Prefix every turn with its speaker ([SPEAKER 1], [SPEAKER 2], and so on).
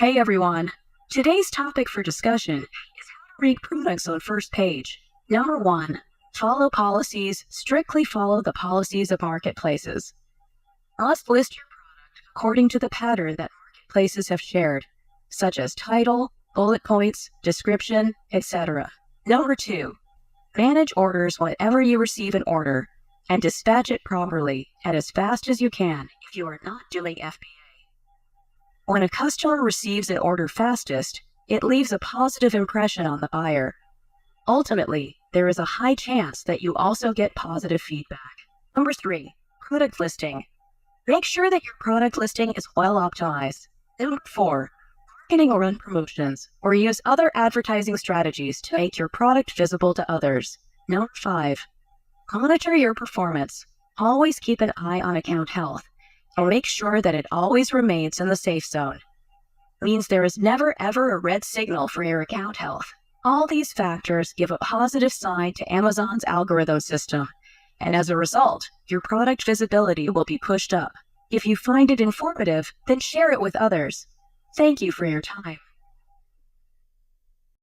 [SPEAKER 1] Hey everyone, today's topic for discussion is how to rank products on first page. Number 1, follow policies. Strictly follow the policies of marketplaces. Must list your product according to the pattern that marketplaces have shared, such as title, bullet points, description, etc. Number 2, manage orders whenever you receive an order and dispatch it properly and as fast as you can if you are not doing FBA. When a customer receives an order fastest, it leaves a positive impression on the buyer. Ultimately, there is a high chance that you also get positive feedback. Number 3, product listing. Make sure that your product listing is well optimized. Number 4, marketing or run promotions, or use other advertising strategies to make your product visible to others. Number 5, monitor your performance. Always keep an eye on account health, and make sure that it always remains in the safe zone. Means there is never ever a red signal for your account health. All these factors give a positive sign to Amazon's algorithm system, and as a result, your product visibility will be pushed up. If you find it informative, then share it with others. Thank you for your time.